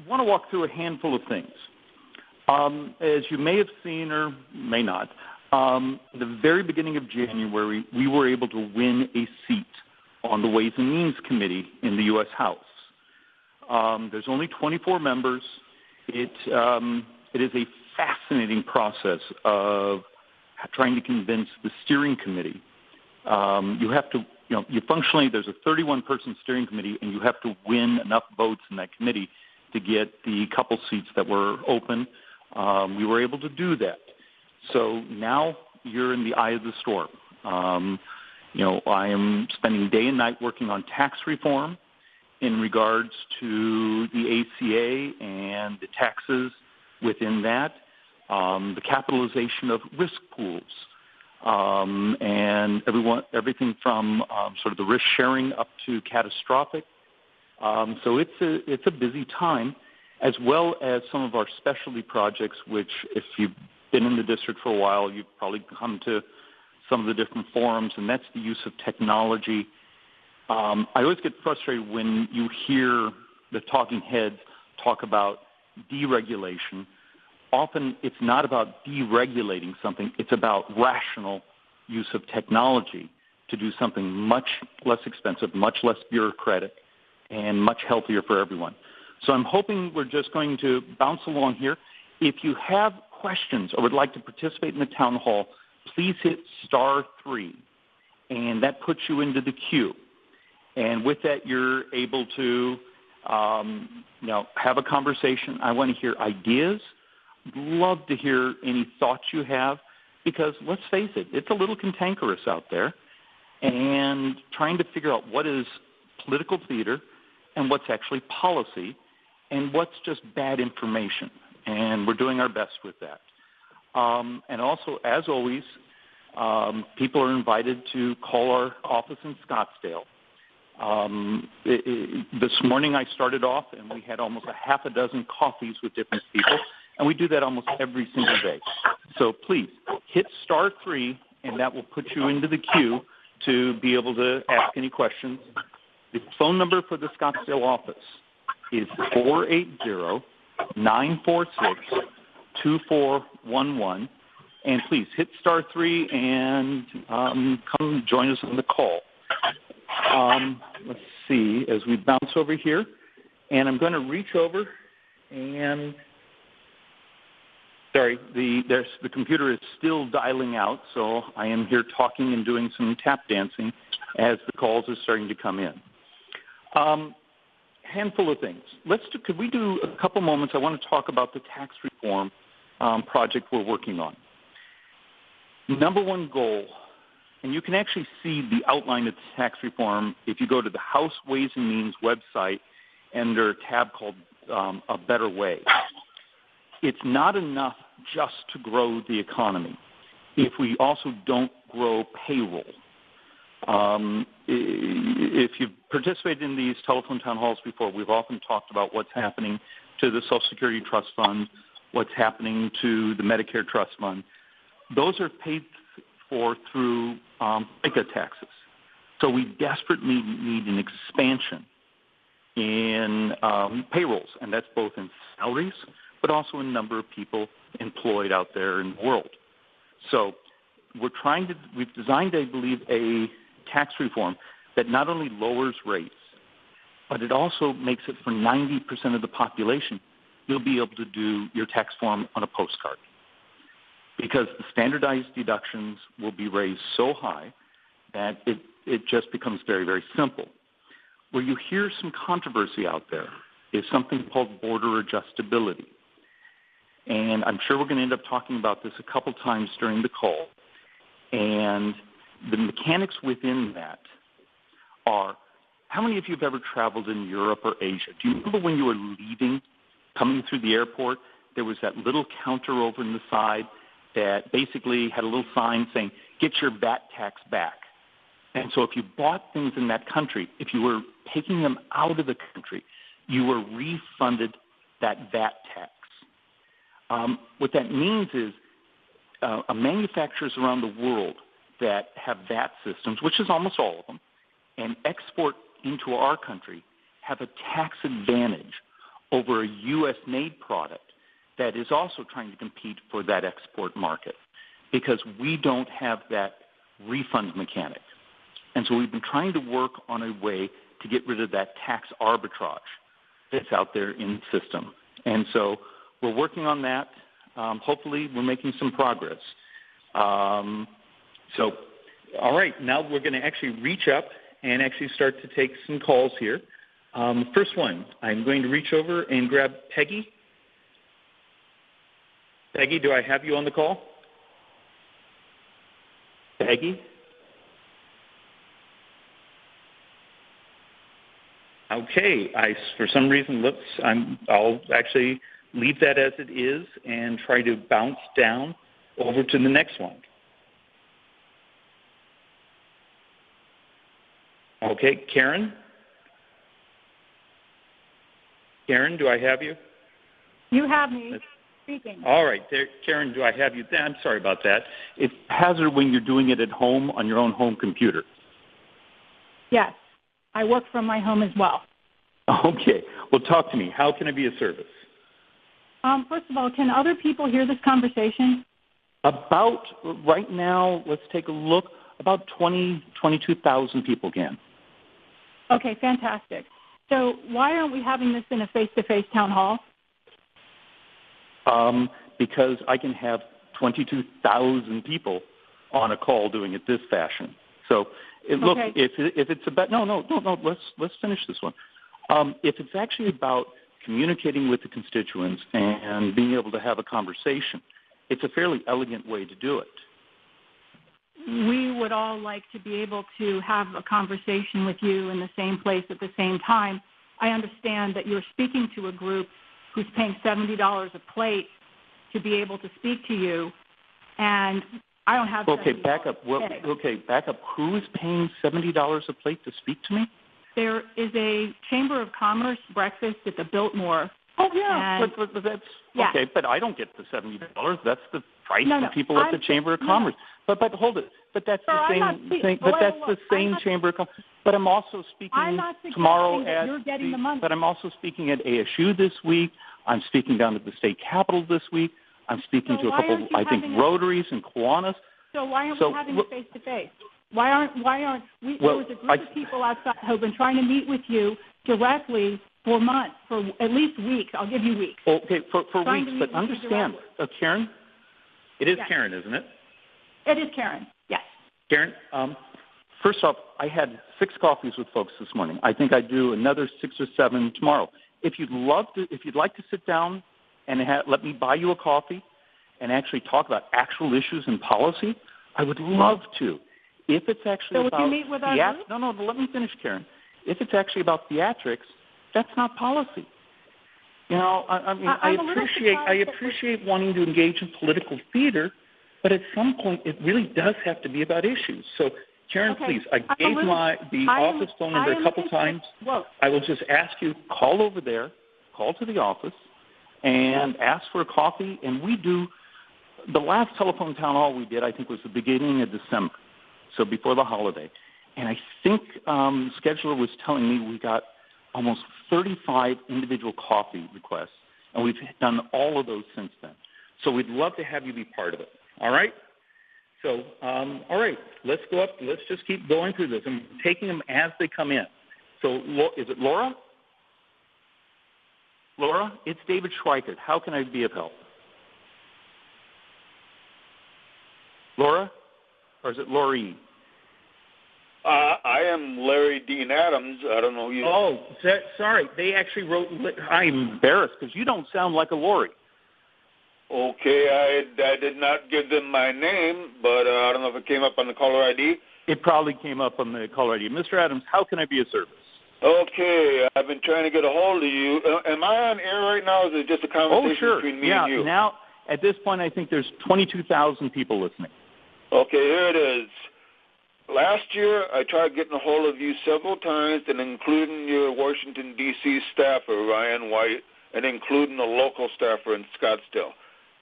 want to walk through a handful of things. As you may have seen or may not, the very beginning of January, we were able to win a seat on the Ways and Means Committee in the U.S. House. There's only 24 members. It is a fascinating process of trying to convince the steering committee. You have to, functionally, there's a 31-person steering committee, and you have to win enough votes in that committee to get the couple seats that were open. We were able to do that. So now you're in the eye of the storm. I am spending day and night working on tax reform in regards to the ACA and the taxes within that, the capitalization of risk pools, and everything from sort of the risk sharing up to catastrophic. So it's a busy time, as well as some of our specialty projects, which if you've been in the district for a while, you've probably come to some of the different forums, and that's the use of technology. I always get frustrated when you hear the talking heads talk about deregulation. Often it's not about deregulating something. It's about rational use of technology to do something much less expensive, much less bureaucratic, and much healthier for everyone. So I'm hoping we're just going to bounce along here. If you have questions or would like to participate in the town hall, please hit *3, and that puts you into the queue. And with that, you're able to have a conversation. I want to hear ideas. Love to hear any thoughts you have, because let's face it, it's a little cantankerous out there, and trying to figure out what is political theater and what's actually policy and what's just bad information. And we're doing our best with that. And also, as always, people are invited to call our office in Scottsdale. This morning I started off, and we had almost a half a dozen coffees with different people, and we do that almost every single day. So please hit *3, and that will put you into the queue to be able to ask any questions. The phone number for the Scottsdale office is 480-946-2411. And please hit *3 and come join us on the call. Let's see, as we bounce over here, and I'm going to reach over and, sorry, the computer is still dialing out, so I am here talking and doing some tap dancing as the calls are starting to come in. Handful of things. Could we do a couple moments? I want to talk about the tax reform project we're working on. Number one goal, and you can actually see the outline of the tax reform if you go to the House Ways and Means website under a tab called A Better Way. It's not enough just to grow the economy if we also don't grow payroll. If you've participated in these telephone town halls before, we've often talked about what's happening to the Social Security Trust Fund, what's happening to the Medicare Trust Fund. Those are paid for through FICA taxes. So we desperately need an expansion in payrolls, and that's both in salaries but also in number of people employed out there in the world. So we've designed, I believe, a tax reform that not only lowers rates, but it also makes it for 90% of the population. You'll be able to do your tax form on a postcard, because the standardized deductions will be raised so high that it just becomes very, very simple. Where you hear some controversy out there is something called border adjustability. And I'm sure we're going to end up talking about this a couple times during the call. And the mechanics within that are, how many of you have ever traveled in Europe or Asia? Do you remember when you were leaving, coming through the airport, there was that little counter over in the side that basically had a little sign saying, get your VAT tax back. And so if you bought things in that country, if you were taking them out of the country, you were refunded that VAT tax. What that means is manufacturers around the world that have VAT systems, which is almost all of them, and export into our country have a tax advantage over a U.S.-made product that is also trying to compete for that export market, because we don't have that refund mechanic. And so we've been trying to work on a way to get rid of that tax arbitrage that's out there in the system. And so we're working on that. Hopefully we're making some progress. So, all right, now we're going to actually reach up and actually start to take some calls here. First one, I'm going to reach over and grab Peggy. Peggy, do I have you on the call? Peggy? Okay, for some reason, I'll actually leave that as it is and try to bounce down over to the next one. Okay, Karen? Karen, do I have you? You have me speaking. All right, Karen, do I have you? I'm sorry about that. It's hazard when you're doing it at home on your own home computer. Yes, I work from my home as well. Okay, well, talk to me. How can I be of service? First of all, can other people hear this conversation? About, right now, let's take a look, about 22,000 people can. Okay, fantastic. So why aren't we having this in a face-to-face town hall? Because I can have 22,000 people on a call doing it this fashion. So, look, okay. if it's about let's finish this one. If it's actually about communicating with the constituents and being able to have a conversation, it's a fairly elegant way to do it. We would all like to be able to have a conversation with you in the same place at the same time. I understand that you're speaking to a group who's paying $70 a plate to be able to speak to you, and I don't have Okay, back up. Back up. Who is paying $70 a plate to speak to me? There is a Chamber of Commerce breakfast at the Biltmore. Oh, yeah, but that's yeah. Okay, but I don't get the $70. That's the price for people at the Chamber of No. Commerce. But hold it. But that's Sir, the same thing. But that's the same Chamber of Commerce. But I'm also speaking tomorrow you're getting the money. But I'm also speaking at ASU this week. I'm speaking down at the state capitol this week. I'm speaking to a couple, I think, Rotaries and Kiwanis. So why aren't we having it face-to-face? Why aren't we? There was a group of people outside who have been trying to meet with you directly for months, for at least weeks. I'll give you weeks. Okay, for weeks, but understand, Karen, it is yes. Karen, isn't it? It is Karen, yes. Karen, first off, I had 6 coffees with folks this morning. I think I'd do another 6 or 7 tomorrow. If you'd like to sit down and let me buy you a coffee and actually talk about actual issues and policy, I would love to. If it's actually about you meet with our group? No, let me finish, Karen. If it's actually about theatrics, that's not policy. You know, I appreciate wanting to engage in political theater, but at some point it really does have to be about issues. So, Karen, please, I gave the office phone number a couple times. I will just ask you, call over there, call to the office, and ask for a coffee. And we do, the last telephone town hall we did, I think, was the beginning of December, so before the holiday. And I think the scheduler was telling me we got almost 35 individual coffee requests, and we've done all of those since then. So we'd love to have you be part of it. All right? So, all right, let's go up. Let's just keep going through this. I'm taking them as they come in. So is it Laura? Laura, it's David Schweikert. How can I be of help? Laura? Or is it Laurie? I am Larry Dean Adams. I don't know you. Oh, sorry. They actually wrote, I'm embarrassed because you don't sound like a Laurie. Okay, I did not give them my name, but I don't know if it came up on the caller ID. It probably came up on the caller ID. Mr. Adams, how can I be of service? Okay, I've been trying to get a hold of you. Am I on air right now, or is it just a conversation between me and you? Now, at this point, I think there's 22,000 people listening. Okay, here it is. Last year, I tried getting a hold of you several times, and including your Washington, D.C. staffer, Ryan White, and including a local staffer in Scottsdale.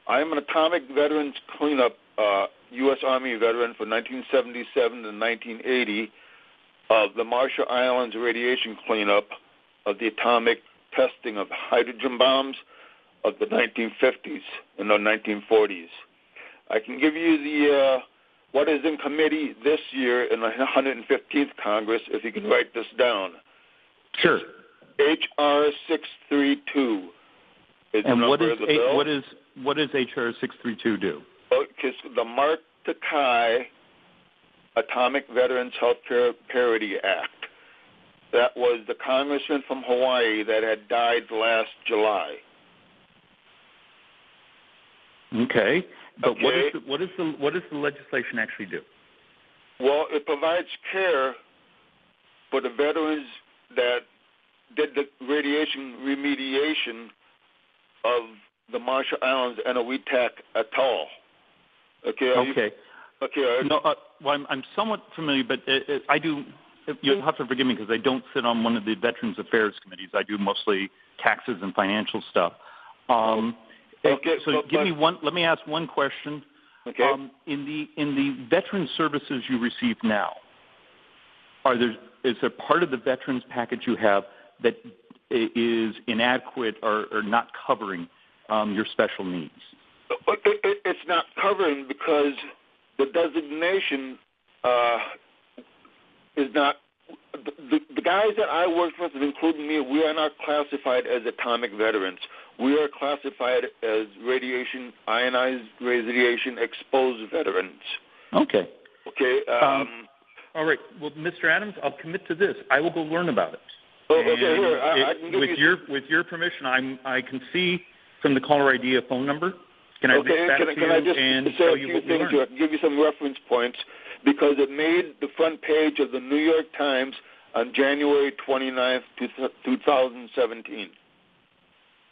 I am an atomic veterans cleanup U.S. Army veteran from 1977 to 1980 of the Marshall Islands radiation cleanup of the atomic testing of hydrogen bombs of the 1950s and the 1940s. I can give you the what is in committee this year in the 115th Congress, if you can write this down. Sure. H.R. 632 is and the what number is of the bill. what does H.R. 632 do? It's the Mark Takai Atomic Veterans Healthcare Parity Act. That was the congressman from Hawaii that had died last July. Okay. But Okay. what does the legislation actually do? Well, it provides care for the veterans that did the radiation remediation of the Marshall Islands and Wetak Atoll. Okay. No, well, I'm somewhat familiar, but I do. You'll have to forgive me because I don't sit on one of the Veterans Affairs committees. I do mostly taxes and financial stuff. Okay, so give me one. Let me ask one question. Okay. In the veteran services you receive now, is there part of the veterans package you have that is inadequate or not covering your special needs? It's not covering because the designation is not. The guys that I worked with, including me, we are not classified as atomic veterans. We are classified as ionized radiation exposed veterans. Okay. Okay. All right. Well, Mr. Adams, I'll commit to this. I will go learn about it. Okay. Here, I can give with your permission, I can see from the caller ID a phone number. Can I reach back to you I just and say tell a you few what we things learned? here? I can give you some reference points because it made the front page of the New York Times on January 29th, 2017.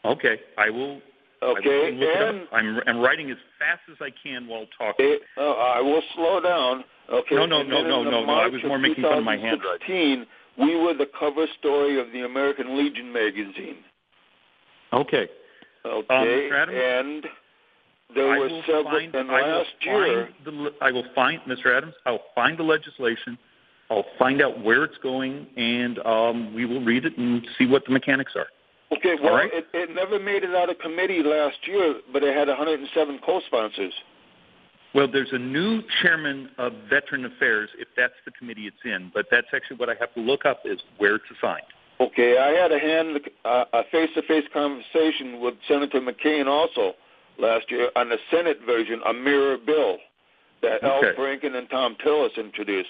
Okay, I will. Okay, I will look it up. I'm writing as fast as I can while talking. I will slow down. Okay. No. I was more making fun of my handwriting. We were the cover story of the American Legion magazine. Okay. Okay, Mr. Adams, and there were several. And last year, I will find Mr. Adams. I'll find the legislation. I'll find out where it's going, and we will read it and see what the mechanics are. Okay, well, right. it never made it out of committee last year, but it had 107 co-sponsors. Well, there's a new chairman of Veteran Affairs, if that's the committee it's in, but that's actually what I have to look up is where it's assigned. Okay, I had a face-to-face conversation with Senator McCain also last year on the Senate version, a mirror bill that Al Franken and Tom Tillis introduced.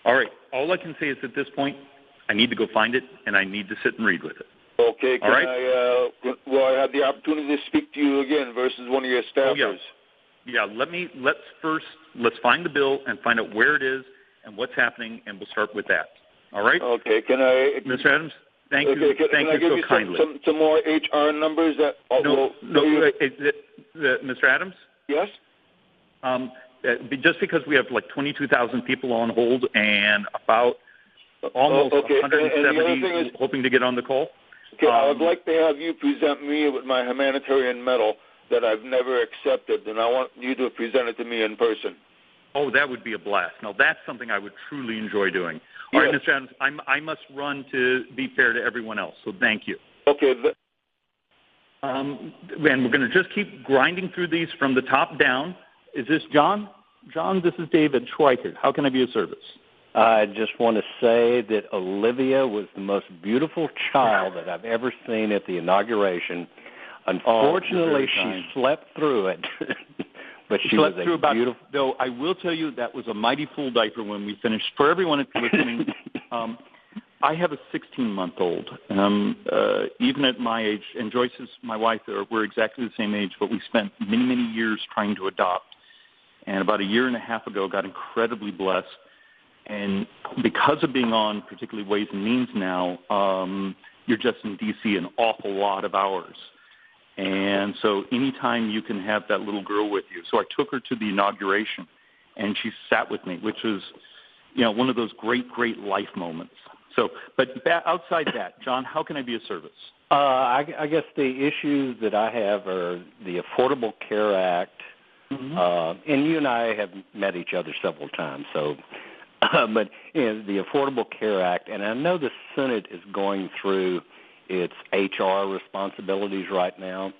All right. All I can say is at this point, I need to go find it, and I need to sit and read with it. Okay. Will I have the opportunity to speak to you again versus one of your staffers? Yeah. Let's find the bill and find out where it is and what's happening, and we'll start with that. All right? Okay. Can I... Mr. Adams, thank you. Thank you so kindly. Some more HR numbers that... Mr. Adams? Yes? Just because we have like 22,000 people on hold and about almost 170 hoping to get on the call. Okay, I would like to have you present me with my humanitarian medal that I've never accepted, and I want you to present it to me in person. Oh, that would be a blast. Now, that's something I would truly enjoy doing. All right, Mr. Adams, I must run to be fair to everyone else, so thank you. Okay. And we're going to just keep grinding through these from the top down. Is this John? John, this is David Schweikert. How can I be of service? I just want to say that Olivia was the most beautiful child that I've ever seen at the inauguration. Unfortunately, she slept through it, but she slept was through beautiful. Though I will tell you that was a mighty full diaper when we finished. For everyone that's listening, I have a 16-month-old. Even at my age, and Joyce is my wife, we're exactly the same age, but we spent many, many years trying to adopt. And about a year and a half ago, got incredibly blessed. And because of being on particularly Ways and Means now, you're just in D.C. an awful lot of hours. And so anytime you can have that little girl with you. So I took her to the inauguration, and she sat with me, which was, one of those great, great life moments. So, but outside that, John, how can I be of service? I guess the issues that I have are the Affordable Care Act, and you and I have met each other several times, so... but the Affordable Care Act, and I know the Senate is going through It's HR responsibilities right now.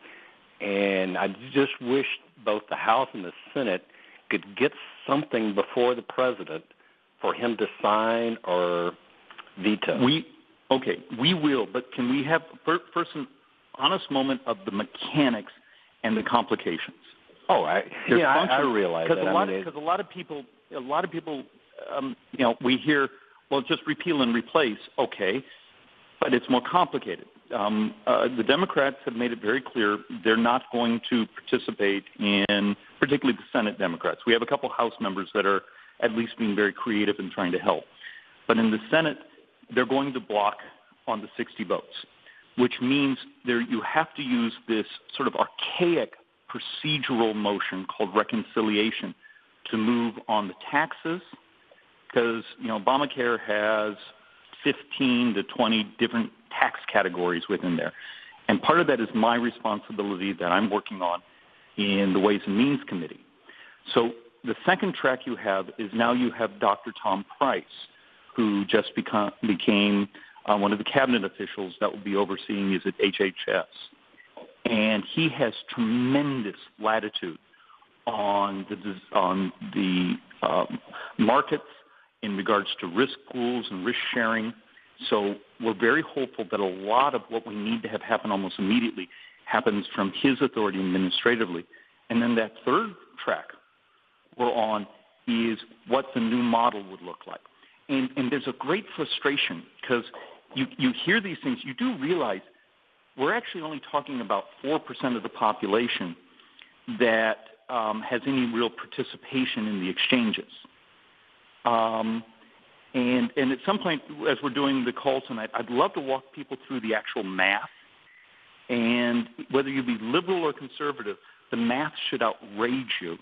And I just wish both the House and the Senate could get something before the president for him to sign or veto. We will, but can we have first an honest moment of the mechanics and the complications? Oh, I realize that. Because a lot of people, we hear, well, just repeal and replace, okay, but it's more complicated. The Democrats have made it very clear they're not going to participate in, particularly the Senate Democrats. We have a couple House members that are at least being very creative in trying to help. But in the Senate, they're going to block on the 60 votes, which means you have to use this sort of archaic procedural motion called reconciliation to move on the taxes, because Obamacare has 15 to 20 different tax categories within there. And part of that is my responsibility that I'm working on in the Ways and Means Committee. So the second track you have is now you have Dr. Tom Price, who just became one of the cabinet officials that will be overseeing is at HHS. And he has tremendous latitude on the markets in regards to risk pools and risk sharing. So we're very hopeful that a lot of what we need to have happen almost immediately happens from his authority administratively. And then that third track we're on is what the new model would look like. And there's a great frustration because you hear these things. You do realize we're actually only talking about 4% of the population that has any real participation in the exchanges. And at some point, as we're doing the call tonight, I'd love to walk people through the actual math. And whether you be liberal or conservative, the math should outrage you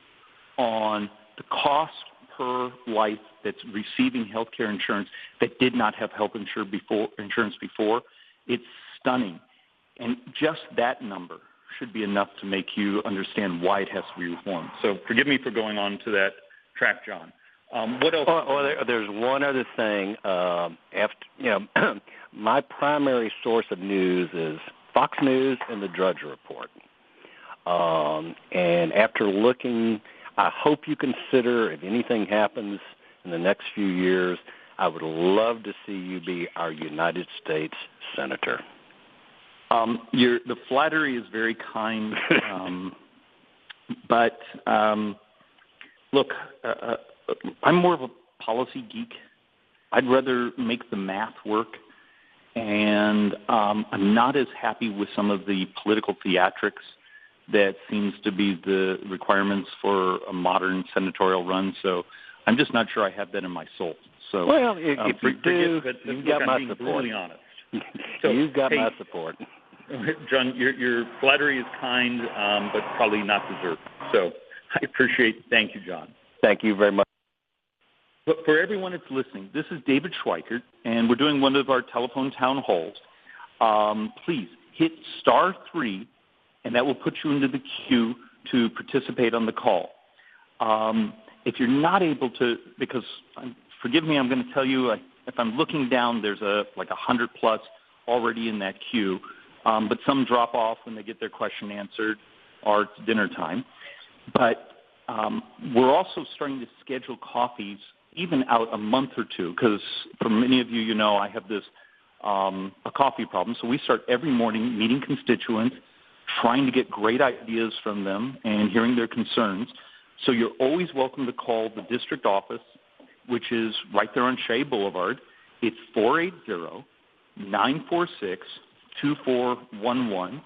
on the cost per life that's receiving health care insurance that did not have health insurance before. It's stunning. And just that number should be enough to make you understand why it has to be reformed. So forgive me for going on to that track, John. What else? There's one other thing. My primary source of news is Fox News and the Drudge Report. And after looking, I hope you consider, if anything happens in the next few years, I would love to see you be our United States Senator. The flattery is very kind, but look, I'm more of a policy geek. I'd rather make the math work, and I'm not as happy with some of the political theatrics that seems to be the requirements for a modern senatorial run. So I'm just not sure I have that in my soul. So, well, if you do, you've got my support. Brutally honest. So, you've got my support. John, your flattery is kind, but probably not deserved. So I appreciate it. Thank you, John. Thank you very much. But for everyone that's listening, this is David Schweikert, and we're doing one of our telephone town halls. Please hit *3, and that will put you into the queue to participate on the call. If you're not able to, because forgive me, I'm going to tell you, if I'm looking down, there's like 100 plus already in that queue. But some drop off when they get their question answered or it's dinner time. But we're also starting to schedule coffees even out a month or two because for many of you, I have this a coffee problem. So we start every morning meeting constituents, trying to get great ideas from them and hearing their concerns. So you're always welcome to call the district office, which is right there on Shea Boulevard. It's 480-946-2411.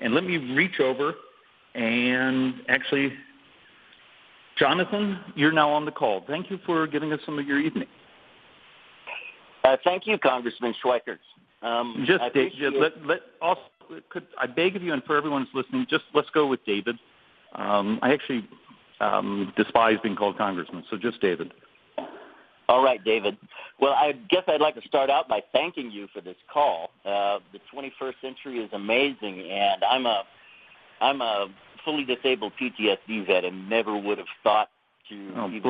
And let me reach over and actually, Jonathan, you're now on the call. Thank you for giving us some of your evening. Thank you, Congressman Schweikerts. I beg of you, and for everyone who's listening, just let's go with David. I actually despise being called Congressman, so just David. All right, David. Well, I guess I'd like to start out by thanking you for this call. The 21st century is amazing, and I'm a fully disabled PTSD vet and never would have thought to even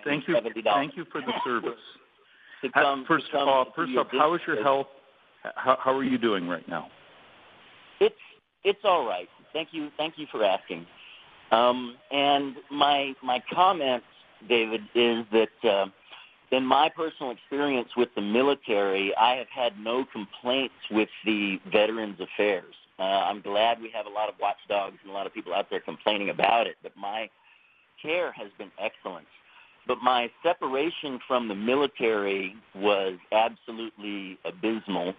think about it. Thank you for the service. First off, how is your health? How are you doing right now? It's all right. Thank you for asking. And my comment, David, is that in my personal experience with the military, I have had no complaints with the Veterans Affairs. I'm glad we have a lot of watchdogs and a lot of people out there complaining about it, but my care has been excellent. But my separation from the military was absolutely abysmal,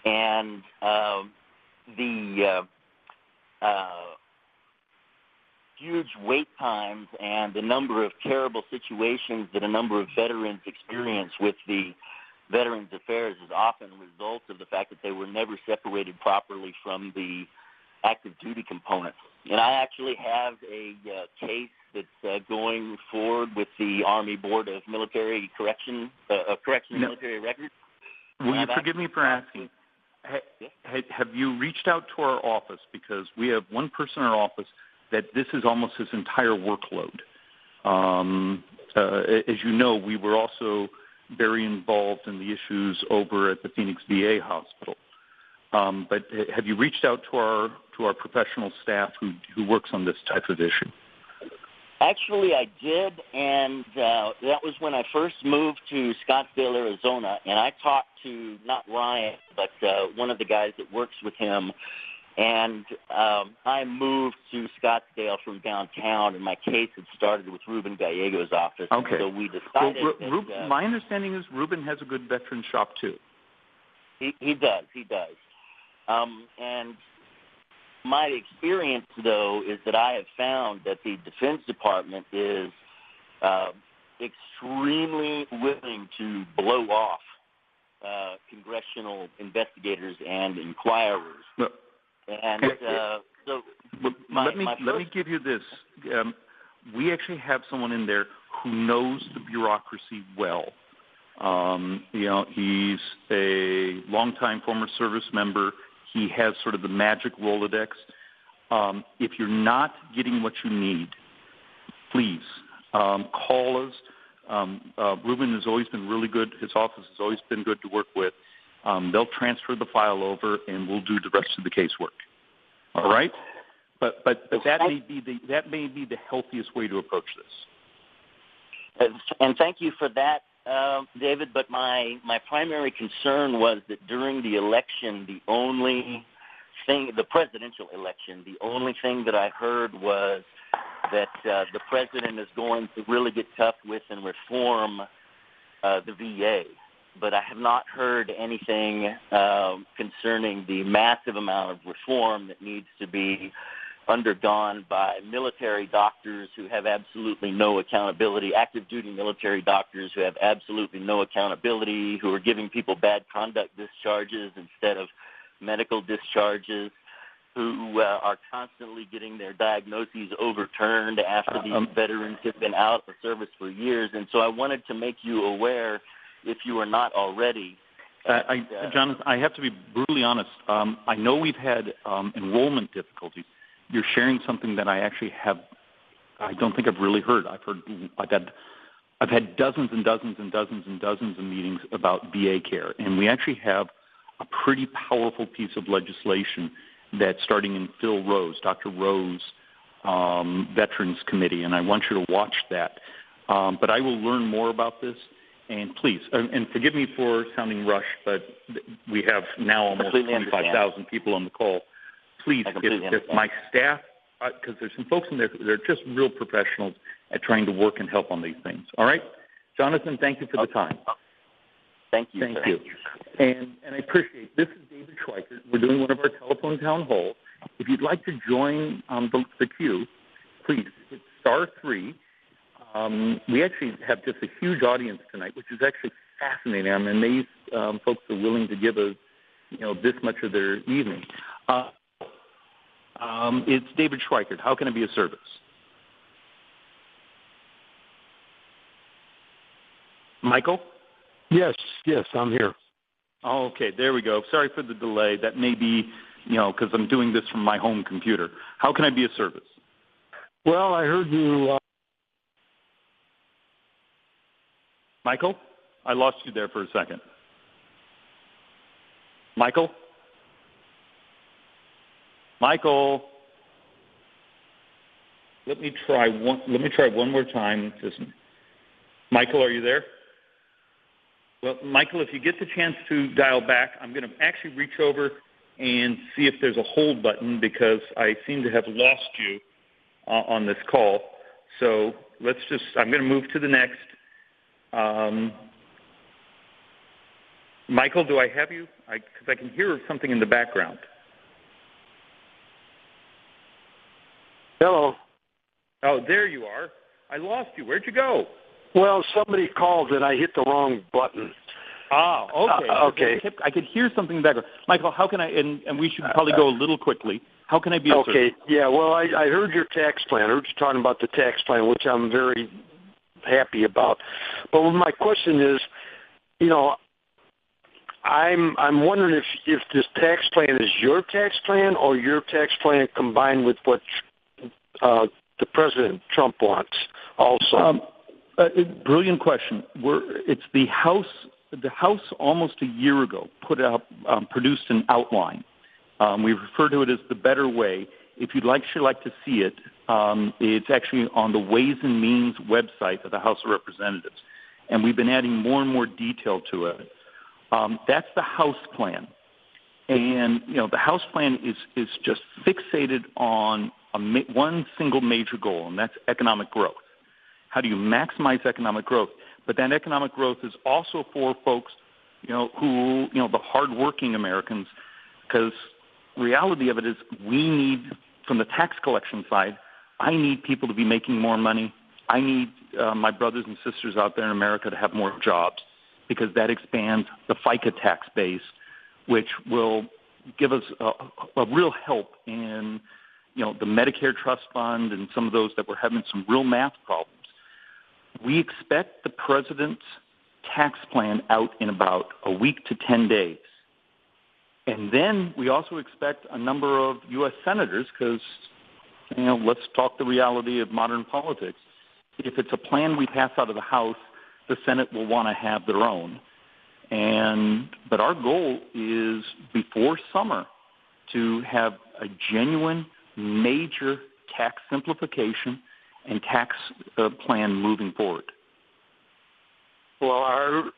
and the huge wait times and the number of terrible situations that a number of veterans experience with the Veterans Affairs is often a result of the fact that they were never separated properly from the active duty component. And I actually have a case that's going forward with the Army Board of Military Correction and Military Records. Will you forgive me for asking? Have you reached out to our office? Because we have one person in our office that this is almost his entire workload. As you know, we were also very involved in the issues over at the Phoenix VA hospital. But have you reached out to our professional staff who works on this type of issue? Actually, I did, and that was when I first moved to Scottsdale, Arizona, and I talked to, not Ryan, but one of the guys that works with him, and I moved to Scottsdale from downtown, and my case had started with Ruben Gallego's office. Okay. So we decided that, my understanding is Ruben has a good veteran shop, too. He does. And my experience, though, is that I have found that the Defense Department is extremely willing to blow off congressional investigators and inquirers. Well, so let me give you this. We actually have someone in there who knows the bureaucracy well. He's a longtime former service member. He has sort of the magic Rolodex. If you're not getting what you need, please call us. Ruben has always been really good. His office has always been good to work with. They'll transfer the file over, and we'll do the rest of the casework. All right? But that may be the healthiest way to approach this. And thank you for that, David. But my primary concern was that during the election, the presidential election, the only thing that I heard was that the president is going to really get tough with and reform the VA. But I have not heard anything concerning the massive amount of reform that needs to be undergone by military doctors who have absolutely no accountability, active duty military doctors who have absolutely no accountability, who are giving people bad conduct discharges instead of medical discharges, who are constantly getting their diagnoses overturned after these veterans have been out of service for years. And so I wanted to make you aware, if you are not already. Jonathan, I have to be brutally honest. I know we've had enrollment difficulties. You're sharing something that I actually I don't think I've really heard. I've had dozens and dozens and dozens and dozens of meetings about VA care, and we actually have a pretty powerful piece of legislation that's starting in Phil Rose, Dr. Rose, Veterans Committee, and I want you to watch that. But I will learn more about this. And please, and forgive me for sounding rushed, but we have now almost 25,000 people on the call. Please, if my staff, because there's some folks in there that are just real professionals at trying to work and help on these things. All right? Jonathan, thank you for the time. Thank you. Thank you. And I appreciate it. This is David Schweikert. We're doing one of our telephone town halls. If you'd like to join the queue, please hit *3. We actually have just a huge audience tonight, which is actually fascinating. I'm amazed folks are willing to give us, this much of their evening. It's David Schweikert. How can I be of service? Michael? Yes, I'm here. Oh, okay, there we go. Sorry for the delay. That may be, because I'm doing this from my home computer. How can I be of service? Well, I heard you... Michael? I lost you there for a second. Michael? Michael? Let me try one more time. Michael, are you there? Well, Michael, if you get the chance to dial back, I'm going to actually reach over and see if there's a hold button because I seem to have lost you on this call. So I'm going to move to the next. Michael, do I have you? Because I can hear something in the background. Hello. Oh, there you are. I lost you. Where'd you go? Well, somebody called and I hit the wrong button. Ah, okay. Okay. I could hear something in the background. Michael, how can I, and we should probably go a little quickly, how can I be of service? Okay, yeah, well, I heard your tax plan. I heard you talking about the tax plan, which I'm very happy about. But my question is, I'm wondering if this tax plan is your tax plan or your tax plan combined with what the President Trump wants also. Brilliant question. It's the House. The House almost a year ago produced an outline. We refer to it as the Better Way. If you'd like to see it, it's actually on the Ways and Means website of the House of Representatives, and we've been adding more and more detail to it. That's the House plan, and the House plan is just fixated on one single major goal, and that's economic growth. How do you maximize economic growth? But that economic growth is also for folks, who, the hardworking Americans, because reality of it is we need, from the tax collection side, I need people to be making more money. I need my brothers and sisters out there in America to have more jobs because that expands the FICA tax base, which will give us a real help in, the Medicare Trust Fund and some of those that were having some real math problems. We expect the president's tax plan out in about a week to 10 days. And then we also expect a number of U.S. senators, because, let's talk the reality of modern politics. If it's a plan we pass out of the House, the Senate will want to have their own. But our goal is before summer to have a genuine major tax simplification and tax plan moving forward. Well,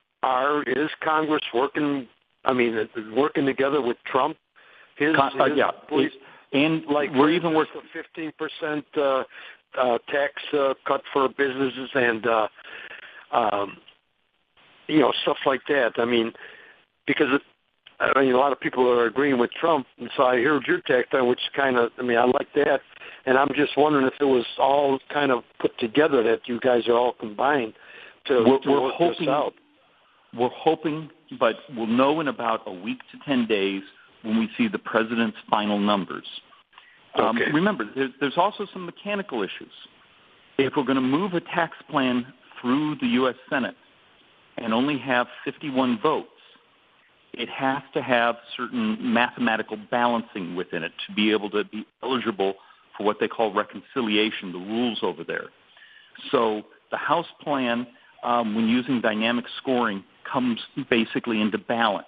is Congress working together with Trump? Yeah. And we're even working a 15% tax cut for businesses and stuff like that. Because a lot of people are agreeing with Trump, and so I heard your tax plan, which kind of, I like that, and I'm just wondering if it was all kind of put together that you guys are all combined to work this out. We're hoping, but we'll know in about a week to 10 days when we see the president's final numbers. Okay. Remember, there's also some mechanical issues. If we're going to move a tax plan through the U.S. Senate and only have 51 votes, it has to have certain mathematical balancing within it to be able to be eligible for what they call reconciliation, the rules over there. So the House plan, when using dynamic scoring, comes basically into balance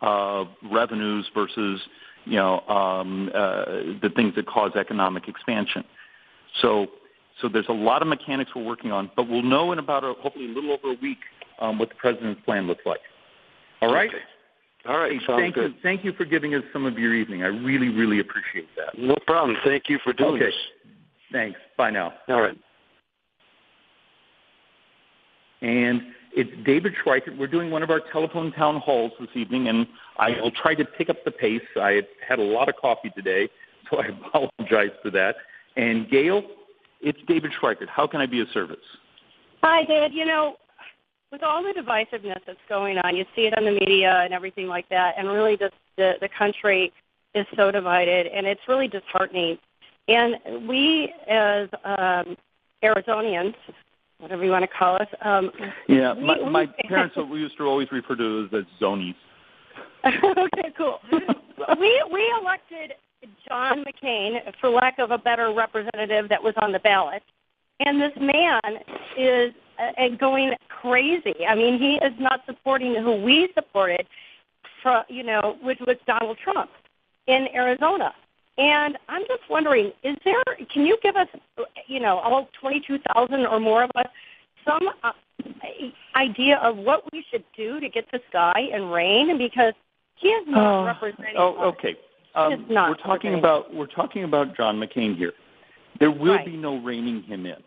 of revenues versus, the things that cause economic expansion. So there's a lot of mechanics we're working on, but we'll know in about hopefully a little over a week what the president's plan looks like. All right? Okay. All right. Hey, thank you for giving us some of your evening. I really, really appreciate that. No problem. Thank you for doing this. Thanks. Bye now. All right. And it's David Schweikert. We're doing one of our telephone town halls this evening, and I will try to pick up the pace. I had a lot of coffee today, so I apologize for that. And Gail, it's David Schweikert. How can I be of service? Hi, David. With all the divisiveness that's going on, you see it on the media and everything like that, and really the country is so divided, and it's really disheartening. And we as Arizonians, whatever you want to call us. My parents used to always refer to us as zonies. Okay, cool. we elected John McCain, for lack of a better representative, that was on the ballot. And this man is going crazy. He is not supporting who we supported with Donald Trump in Arizona. And I'm just wondering, can you give us, all 22,000 or more of us, some idea of what we should do to get this guy in reign? Because he is not representing. Okay. We're talking about John McCain here. There will be no reining him in.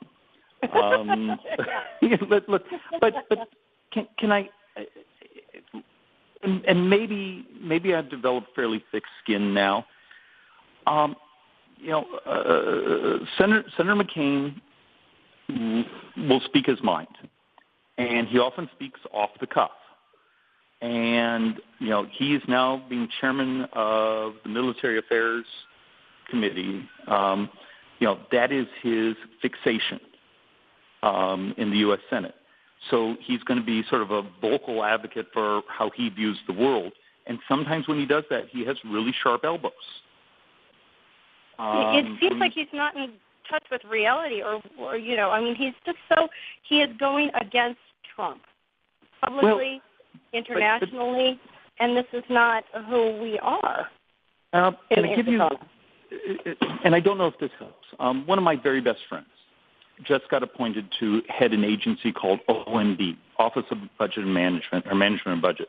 Look, but can I? And maybe I've developed fairly thick skin now. Senator McCain will speak his mind, and he often speaks off the cuff. And he is now being chairman of the Military Affairs Committee. That is his fixation in the U.S. Senate. So he's going to be sort of a vocal advocate for how he views the world. And sometimes when he does that, he has really sharp elbows. It seems like he's not in touch with reality, he's just he is going against Trump publicly, internationally, and this is not who we are. Can I give you, and I don't know if this helps, one of my very best friends just got appointed to head an agency called OMB, Office of Budget and Management, or Management and Budget.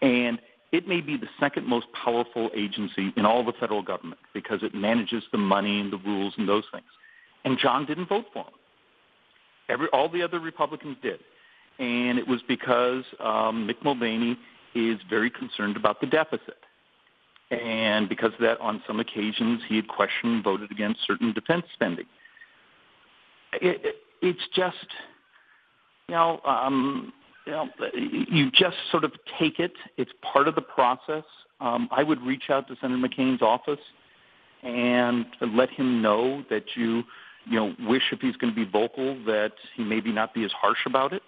And it may be the second most powerful agency in all the federal government because it manages the money and the rules and those things. And John didn't vote for him. All the other Republicans did. And it was because Mick Mulvaney is very concerned about the deficit. And because of that, on some occasions, he had questioned and voted against certain defense spending. It's just, you just sort of take it. It's part of the process. I would reach out to Senator McCain's office and let him know that you wish, if he's going to be vocal, that he maybe not be as harsh about it.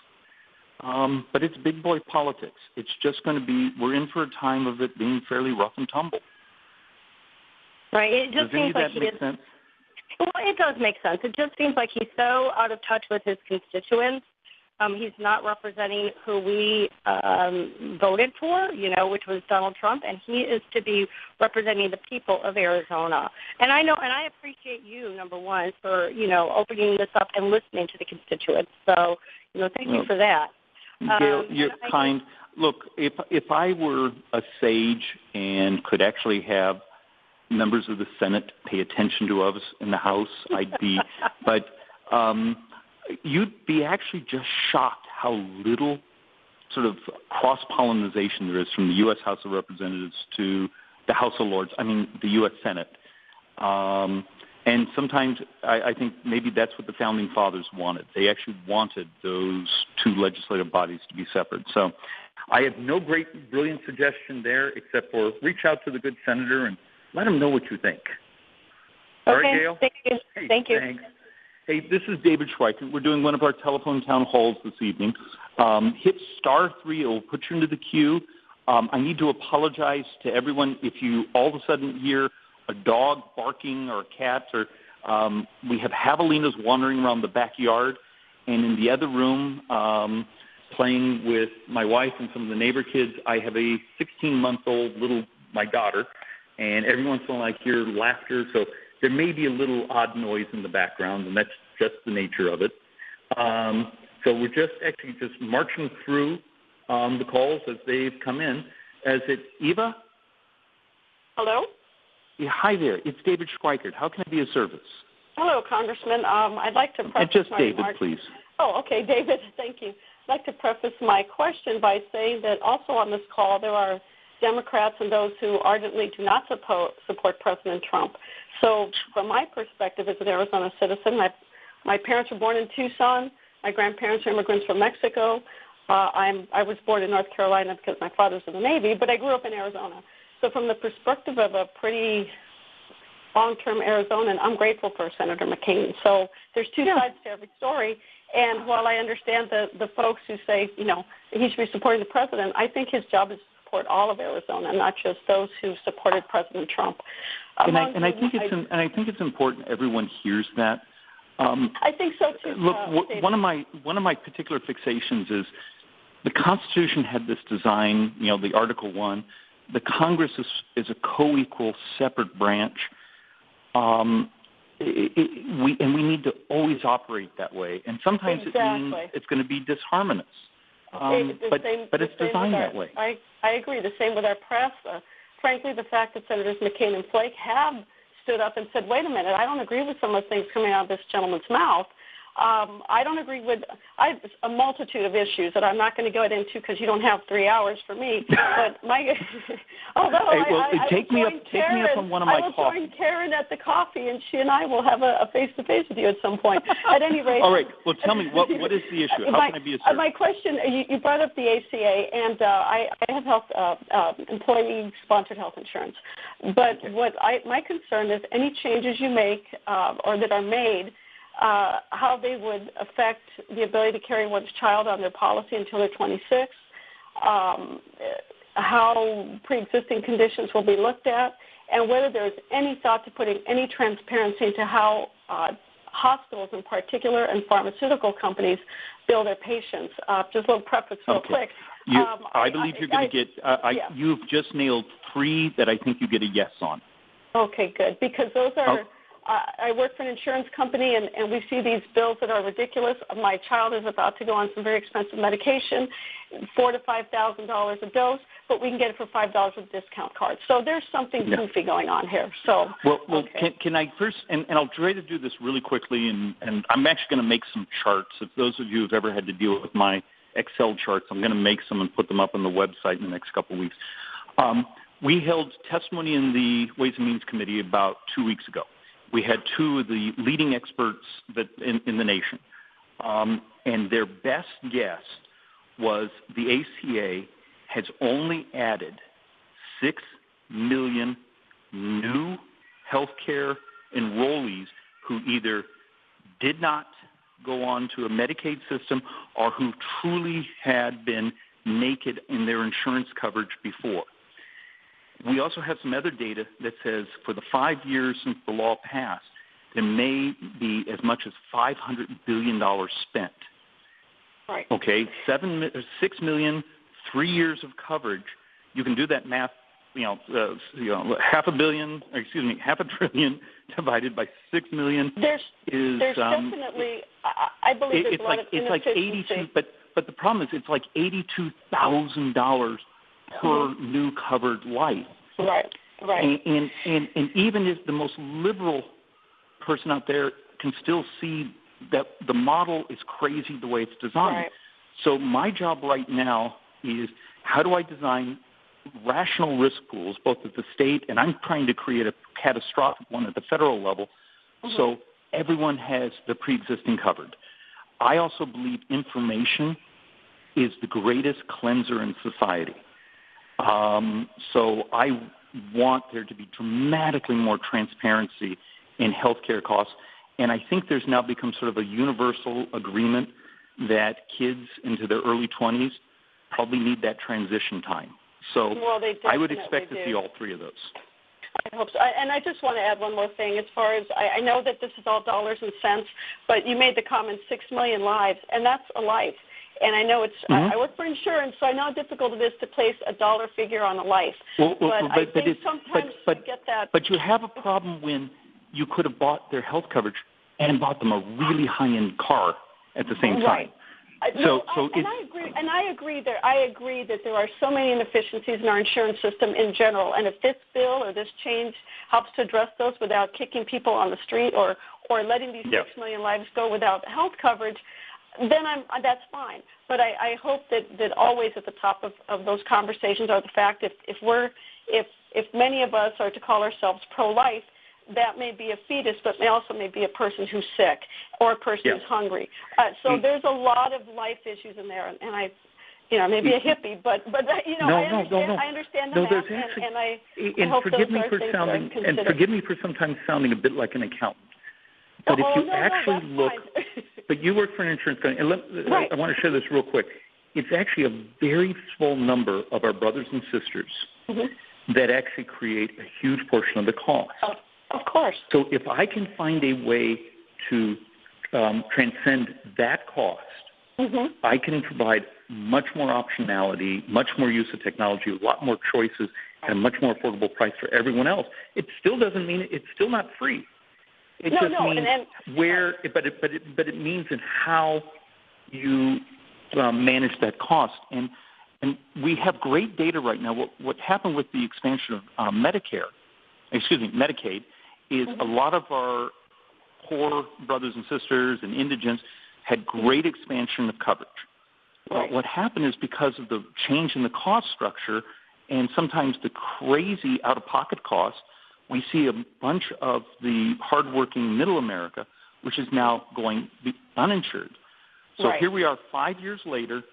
But it's big boy politics. It's just going to be, we're in for a time of it being fairly rough and tumble. Right. It just seems like make sense? Well, it does make sense. It just seems like he's so out of touch with his constituents. He's not representing who we voted for, which was Donald Trump, and he is to be representing the people of Arizona. And I appreciate you, number one, for, opening this up and listening to the constituents. So, thank you for that. Gail, you're kind. Look, if I were a sage and could actually have members of the Senate pay attention to us in the House, I'd be. But you'd be actually just shocked how little sort of cross-pollination there is from the U.S. House of Representatives to the House of Lords, the U.S. Senate. And sometimes I think maybe that's what the Founding Fathers wanted. They actually wanted those two legislative bodies to be separate. So I have no great, brilliant suggestion there except for reach out to the good senator and let him know what you think. Okay, all right, Gail? Thank you. Hey, thank you. Thanks. Hey, this is David Schweikert. We're doing one of our telephone town halls this evening. Hit *3. It will put you into the queue. I need to apologize to everyone if you all of a sudden hear a dog barking or a cat. Or we have javelinas wandering around the backyard. And in the other room, playing with my wife and some of the neighbor kids, I have a 16-month-old my daughter. And every once in a while I hear laughter. So there may be a little odd noise in the background, and that's just the nature of it. So we're just marching through the calls as they've come in. Is it Eva? Hello? Yeah, hi there. It's David Schweikert. How can I be of service? Hello, Congressman. I'd like to preface and just my David, remarks. Please. Oh, okay, David. Thank you. I'd like to preface my question by saying that also on this call there are Democrats and those who ardently do not support President Trump. So from my perspective as an Arizona citizen, my parents were born in Tucson. My grandparents are immigrants from Mexico. I was born in North Carolina because my father's in the Navy, but I grew up in Arizona. So from the perspective of a pretty long-term Arizonan, I'm grateful for Senator McCain. So there's two sides to every story. And while I understand the folks who say, he should be supporting the president, I think his job is to support all of Arizona, not just those who supported President Trump. And I think it's important everyone hears that. I think so too. Look, one of my particular fixations is the Constitution had this design, the Article 1. The Congress is a co-equal, separate branch. We need to always operate that way. And sometimes it means it's going to be disharmonious. But it's designed that way. I agree. The same with our press. Frankly, the fact that Senators McCain and Flake have stood up and said, wait a minute, I don't agree with some of the things coming out of this gentleman's mouth. I don't agree with a multitude of issues that I'm not going to go into because you don't have 3 hours for me. But take me up on one of my coffees. I will join Karen at the coffee, and she and I will have a face-to-face with you at some point. At any rate. All right. Well, tell me, what is the issue? How can I be a service? My question, you brought up the ACA, and I have health employee-sponsored health insurance. But my concern is any changes you make or that are made, how they would affect the ability to carry one's child on their policy until they're 26, how pre-existing conditions will be looked at, and whether there's any thought to putting any transparency into how hospitals in particular and pharmaceutical companies bill their patients. Just a little preface real quick. I believe you're going to get you've just nailed 3 that I think you get a yes on. Okay, good, because those are I work for an insurance company, and we see these bills that are ridiculous. My child is about to go on some very expensive medication, $4,000 to $5,000 a dose, but we can get it for $5 with a discount card. So there's something goofy going on here. So can I first, and I'll try to do this really quickly, and I'm actually going to make some charts. If those of you who've ever had to deal with my Excel charts, I'm going to make some and put them up on the website in the next couple of weeks. We held testimony in the Ways and Means Committee about 2 weeks ago. We had 2 of the leading experts in the nation, and their best guess was the ACA has only added 6 million new healthcare enrollees who either did not go on to a Medicaid system or who truly had been naked in their insurance coverage before. We also have some other data that says for the 5 years since the law passed, there may be as much as $500 billion spent. Right. Okay, 6 million, 3 years of coverage. You can do that math. $500 billion divided by 6 million there's definitely, I believe, there's a lot of inefficiency. It's like 82, but the problem is it's like $82,000 per new covered life. Right. And even if the most liberal person out there can still see that the model is crazy the way it's designed. Right. So my job right now is how do I design rational risk pools, both at the state, and I'm trying to create a catastrophic one at the federal level, so everyone has the pre-existing covered. I also believe information is the greatest cleanser in society. So I want there to be dramatically more transparency in healthcare costs, and I think there's now become sort of a universal agreement that kids into their early 20s probably need that transition time. So I would expect to see all 3 of those. I hope so. And I just want to add one more thing. As far as I know that this is all dollars and cents, but you made the comment 6 million lives, and that's a life. And I know it's I work for insurance, so I know how difficult it is to place a dollar figure on a life. I think sometimes we get that. But you have a problem when you could have bought their health coverage and bought them a really high-end car at the same time. Right. I agree that there are so many inefficiencies in our insurance system in general, and if this bill or this change helps to address those without kicking people on the street or letting these 6 million lives go without health coverage, then that's fine. But I hope that always at the top of those conversations are the fact if many of us are to call ourselves pro-life, that may be a fetus, but may be a person who's sick or a person who's hungry. So there's a lot of life issues in there, and I, maybe a hippie, but I understand the math, and I hope those are things that are considered. And forgive me for sometimes sounding a bit like an accountant. But if you actually look, but you work for an insurance company, and I want to share this real quick. It's actually a very small number of our brothers and sisters that actually create a huge portion of the cost. Of course. So if I can find a way to transcend that cost, I can provide much more optionality, much more use of technology, a lot more choices, and a much more affordable price for everyone else. It still doesn't mean it's still not free. It just means where, but it means in how you manage that cost. And we have great data right now. What happened with the expansion of Medicaid, is a lot of our poor brothers and sisters and indigents had great expansion of coverage. Right. What happened is because of the change in the cost structure and sometimes the crazy out-of-pocket costs, we see a bunch of the hardworking middle America, which is now going uninsured. So here we are 5 years later.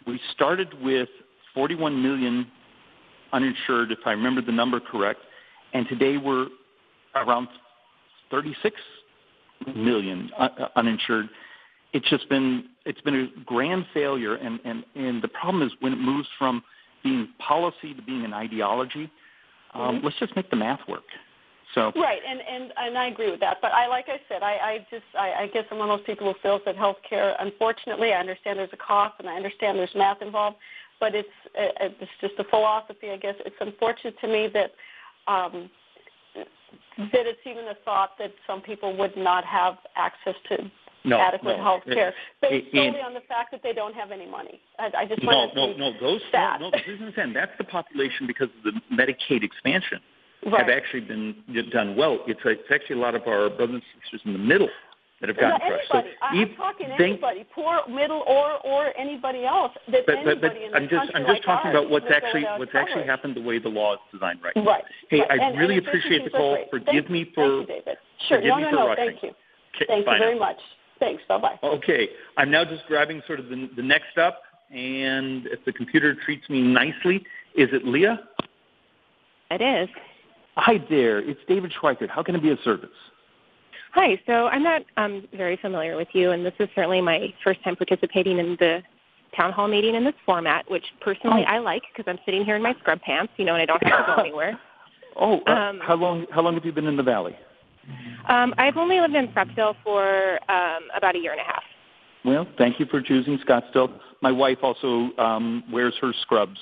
We started with 41 million uninsured, if I remember the number correct, and today we're around 36 million uninsured. It's been a grand failure, and the problem is when it moves from being policy to being an ideology, let's just make the math work. So right, and I agree with that. But like I said, I guess I'm one of those people who feels that healthcare, unfortunately, I understand there's a cost and I understand there's math involved, but it's just a philosophy, I guess. It's unfortunate to me that it's even a thought that some people would not have access to adequate health care, based solely on the fact that they don't have any money. I just want to that's the population because of the Medicaid expansion have actually been done well. It's actually a lot of our brothers and sisters in the middle that have gotten crushed. So I'm talking anybody, poor, middle, or anybody else. I'm just talking about what's actually happened the way the law is designed right now. Right. Hey, I really appreciate the call. Forgive me for David. Sure. No. Thank you. Okay, thank you very much. Thanks. Bye-bye. Okay. I'm now just grabbing sort of the next up, and if the computer treats me nicely, is it Leah? It is. Hi there. It's David Schweikert. How can I be of service? Hi. So I'm not very familiar with you, and this is certainly my first time participating in the town hall meeting in this format, which personally I like because I'm sitting here in my scrub pants, and I don't have to go anywhere. How long have you been in the Valley? I've only lived in Scottsdale for about a year and a half. Well, thank you for choosing Scottsdale. My wife also wears her scrubs,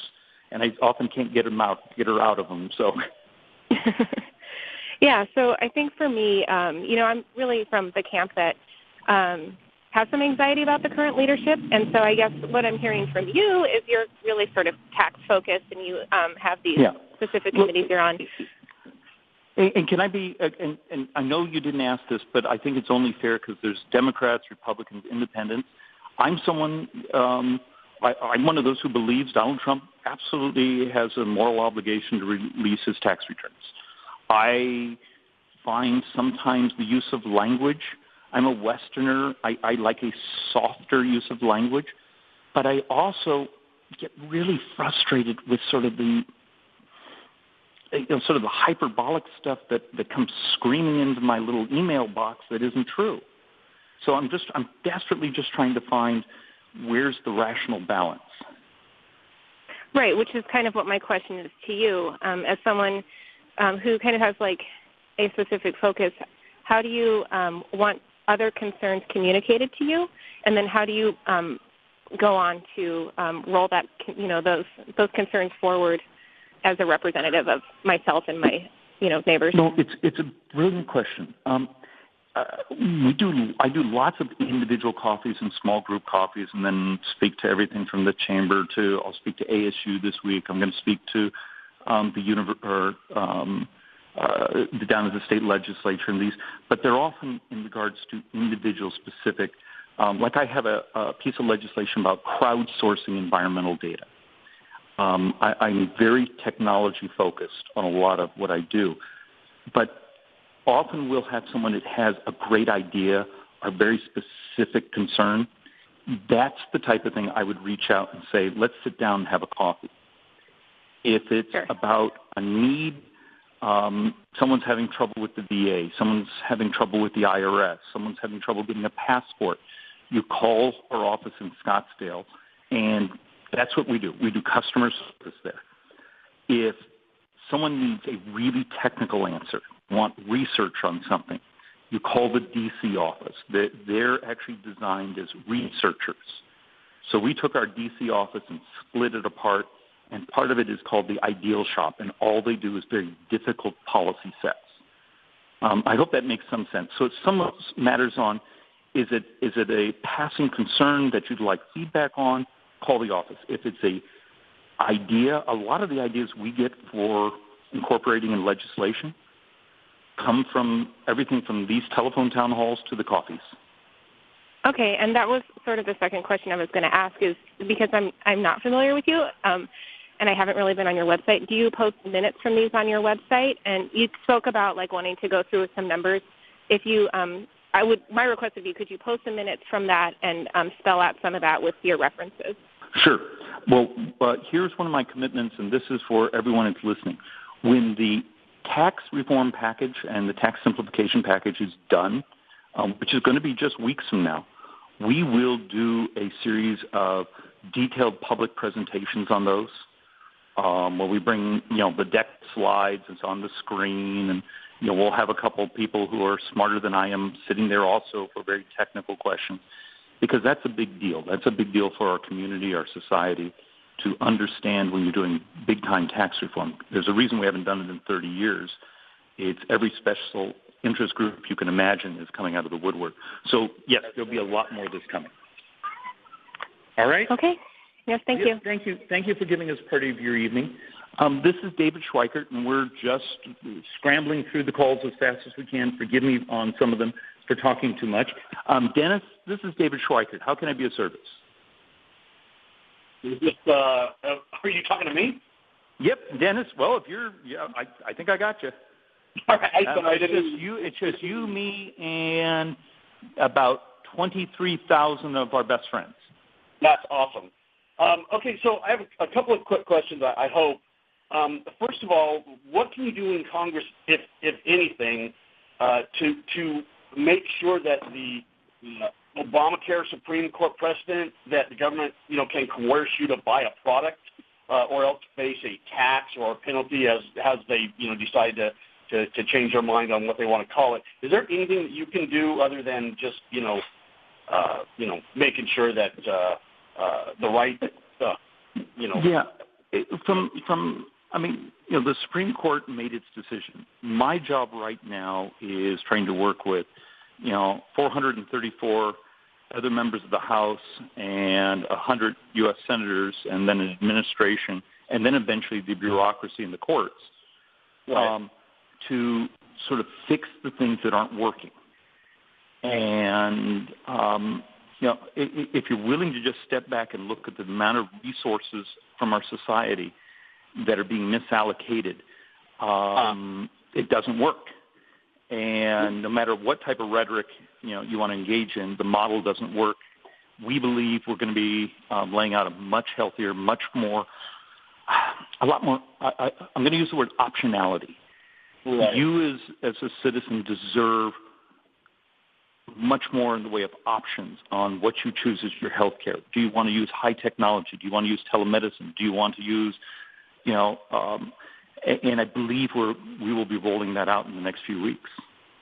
and I often can't get her out of them. So, yeah. So I think for me, I'm really from the camp that has some anxiety about the current leadership, and so I guess what I'm hearing from you is you're really sort of tax focused, and you have these specific committees you're on. And can I be? And I know you didn't ask this, but I think it's only fair because there's Democrats, Republicans, Independents. I'm someone. I'm one of those who believes Donald Trump absolutely has a moral obligation to release his tax returns. I find sometimes the use of language. I'm a Westerner. I like a softer use of language, but I also get really frustrated with sort of the hyperbolic stuff that comes screaming into my little email box that isn't true. So I'm desperately just trying to find where's the rational balance. Right, which is kind of what my question is to you. As someone who kind of has like a specific focus, how do you want other concerns communicated to you? And then how do you go on to roll that, those concerns forward as a representative of myself and my, neighbors? No, it's a brilliant question. I do lots of individual coffees and small group coffees, and then speak to everything from the chamber to I'll speak to ASU this week. I'm going to speak to down at the state legislature and these, but they're often in regards to individual specific. Like I have a piece of legislation about crowdsourcing environmental data. I'm very technology focused on a lot of what I do, but often we'll have someone that has a great idea or very specific concern. That's the type of thing I would reach out and say, let's sit down and have a coffee. If it's about a need, someone's having trouble with the VA, someone's having trouble with the IRS, someone's having trouble getting a passport, you call our office in Scottsdale, and that's what we do. We do customer service there. If someone needs a really technical answer, want research on something, you call the D.C. office. They're actually designed as researchers. So we took our D.C. office and split it apart, and part of it is called the Ideal Shop, and all they do is very difficult policy sets. I hope that makes some sense. So some of matters on, is it a passing concern that you'd like feedback on? Call the office. If it's a idea, a lot of the ideas we get for incorporating in legislation come from everything from these telephone town halls to the coffees. Okay, and that was sort of the second question I was going to ask, is because I'm not familiar with you, and I haven't really been on your website. Do you post minutes from these on your website? And you spoke about like wanting to go through some numbers. If you, my request would be, could you post the minutes from that and spell out some of that with your references? Sure. Well, here's one of my commitments, and this is for everyone that's listening. When the tax reform package and the tax simplification package is done, which is going to be just weeks from now, we will do a series of detailed public presentations on those, where we bring, the deck slides, it's on the screen, and, we'll have a couple of people who are smarter than I am sitting there also for very technical questions, because that's a big deal. That's a big deal for our community, our society, to understand when you're doing big-time tax reform. There's a reason we haven't done it in 30 years. It's every special interest group you can imagine is coming out of the woodwork. So, yes, there'll be a lot more of this coming. All right? Okay. Yes, thank you. Thank you. Thank you for giving us part of your evening. This is David Schweikert, and we're just scrambling through the calls as fast as we can. Forgive me on some of them for talking too much. Dennis, this is David Schweikert. How can I be of service? Are you talking to me? Yep, Dennis. Well, if you're, I think I got you. All right. It's just you, me, and about 23,000 of our best friends. That's awesome. Okay, so I have a couple of quick questions, I hope. First of all, what can you do in Congress, if anything, to make sure that the Obamacare Supreme Court precedent that the government, can coerce you to buy a product or else face a tax or a penalty as they, decide to change their mind on what they want to call it? Is there anything that you can do other than just, making sure that the right, Yeah. The Supreme Court made its decision. My job right now is trying to work with, 434 other members of the House and 100 U.S. senators, and then an administration, and then eventually the bureaucracy in the courts, to sort of fix the things that aren't working. And, if you're willing to just step back and look at the amount of resources from our society that are being misallocated, it doesn't work. And no matter what type of rhetoric, you want to engage in, the model doesn't work. We believe we're going to be laying out a much healthier, a lot more, I'm going to use the word optionality. Right. You as a citizen deserve much more in the way of options on what you choose as your health care. Do you want to use high technology? Do you want to use telemedicine? Do you want to use, and I believe we will be rolling that out in the next few weeks.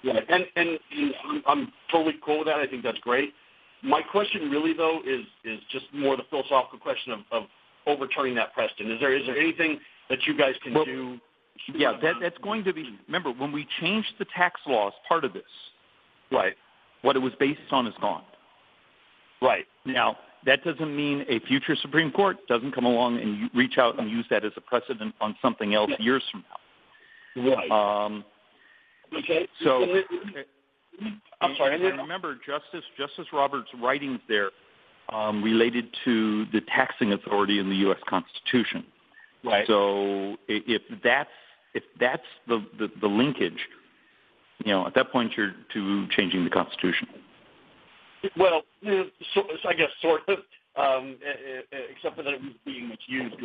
Yeah, and I'm totally cool with that. I think that's great. My question really, though, is just more the philosophical question of overturning that precedent. Is there anything that you guys can do? Yeah, that's going to be, remember, when we changed the tax laws, part of this, right, what it was based on is gone. Right. Now, that doesn't mean a future Supreme Court doesn't come along and reach out and use that as a precedent on something else years from now. Right. Okay. So, I'm sorry. And remember, Justice Roberts' writings there related to the taxing authority in the U.S. Constitution. Right. So, if that's the linkage, at that point you're to changing the Constitution. Well, so I guess sort of, except for that it was being misused.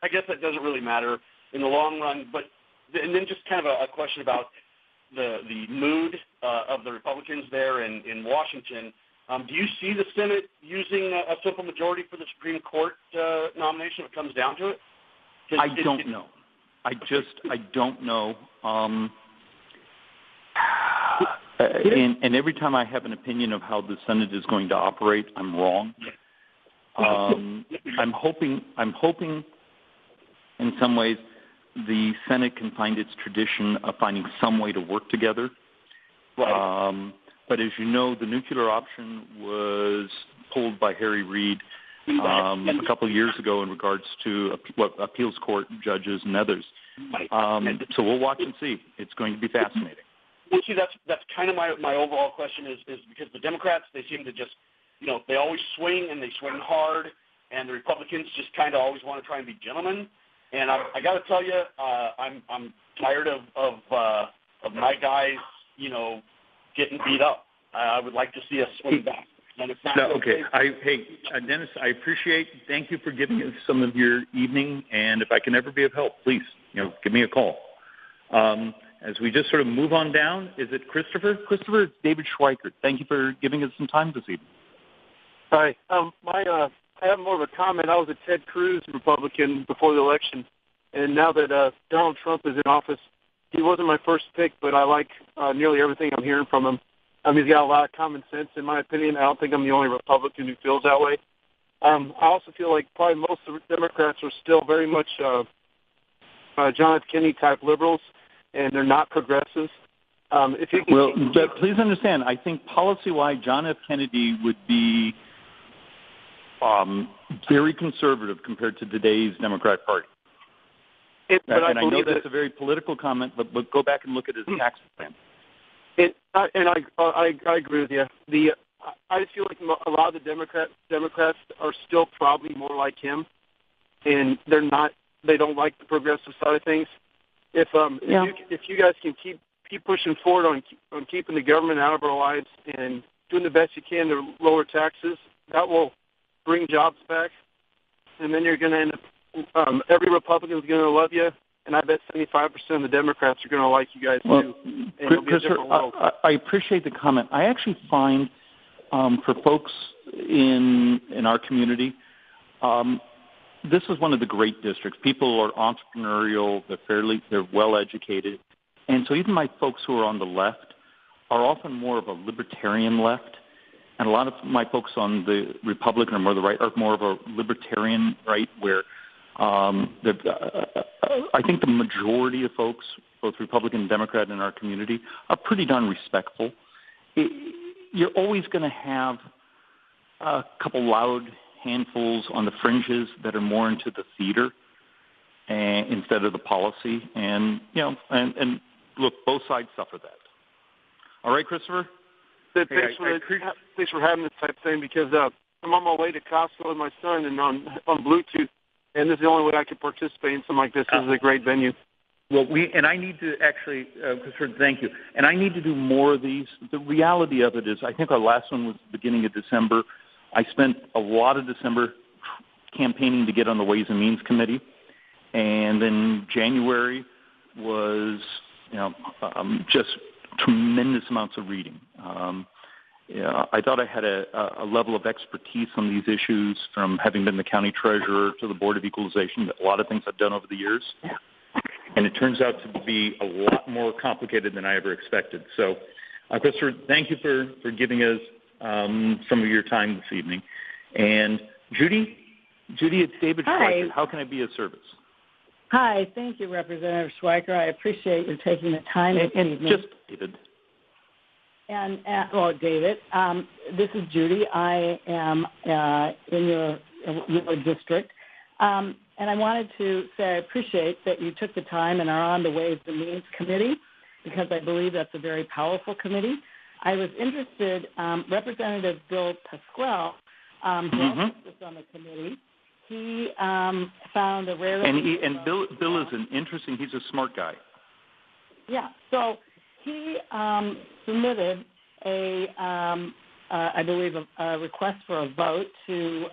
I guess that doesn't really matter in the long run. But and then just kind of a question about the mood of the Republicans there in Washington. Do you see the Senate using a simple majority for the Supreme Court nomination if it comes down to it? I don't know. I don't know. And every time I have an opinion of how the Senate is going to operate, I'm wrong. I'm hoping in some ways the Senate can find its tradition of finding some way to work together. Right. But as you know, the nuclear option was pulled by Harry Reid a couple of years ago in regards to appeals court judges and others. So we'll watch and see. It's going to be fascinating. Well, see, that's kind of my overall question is because the Democrats, they seem to just, they always swing and they swing hard, and the Republicans just kind of always want to try and be gentlemen. And I got to tell you, I'm tired of my guys, getting beat up. I would like to see us swing back. And it's not okay. Dennis, I appreciate. Thank you for giving us some of your evening. And if I can ever be of help, please, give me a call. As we just sort of move on down, is it Christopher? Christopher, it's David Schweikert. Thank you for giving us some time this evening. Hi. I have more of a comment. I was a Ted Cruz Republican before the election, and now that Donald Trump is in office, he wasn't my first pick, but I like nearly everything I'm hearing from him. He's got a lot of common sense, in my opinion. I don't think I'm the only Republican who feels that way. I also feel like probably most of the Democrats are still very much John F. Kennedy-type liberals, and they're not progressives. But please understand, I think policy-wise, John F. Kennedy would be very conservative compared to today's Democrat Party. I know that's a very political comment, but go back and look at his tax plan. I agree with you. I feel like a lot of the Democrats are still probably more like him, and they don't like the progressive side of things. If you guys can keep pushing forward on keeping the government out of our lives and doing the best you can to lower taxes, that will bring jobs back, and then you're going to end up every Republican is going to love you, and I bet 75% of the Democrats are going to like you guys too. And it'll be a different world. I appreciate the comment. I actually find for folks in our community, this is one of the great districts. People are entrepreneurial. They're well educated, and so even my folks who are on the left are often more of a libertarian left. And a lot of my folks on the Republican or more the right are more of a libertarian right, where I think the majority of folks, both Republican and Democrat in our community, are pretty darn respectful. You're always going to have a couple loud handfuls on the fringes that are more into the theater instead of the policy. And look, both sides suffer that. All right, Christopher? Thanks for having this type thing, because I'm on my way to Costco with my son and on Bluetooth, and this is the only way I could participate in something like this. This is a great venue. Well, I need to actually, Christopher, thank you. And I need to do more of these. The reality of it is, I think our last one was the beginning of December. I spent a lot of December campaigning to get on the Ways and Means Committee, and then January was, just tremendous amounts of reading. I thought I had a level of expertise on these issues from having been the county treasurer to the Board of Equalization, that a lot of things I've done over the years. And it turns out to be a lot more complicated than I ever expected. So, Christopher, thank you for giving us some of your time this evening. And Judy, it's David Schweikert. How can I be of service? Hi, thank you, Representative Schweikert. I appreciate you taking the time this evening. Just David. And David, this is Judy. I am in your district, and I wanted to say I appreciate that you took the time and are on the Ways and Means Committee, because I believe that's a very powerful committee. I was interested, Representative Bill Pasquale, who also sits on the committee. He found a rare... And Bill is he's a smart guy. Yeah, so he submitted I believe, a request for a vote to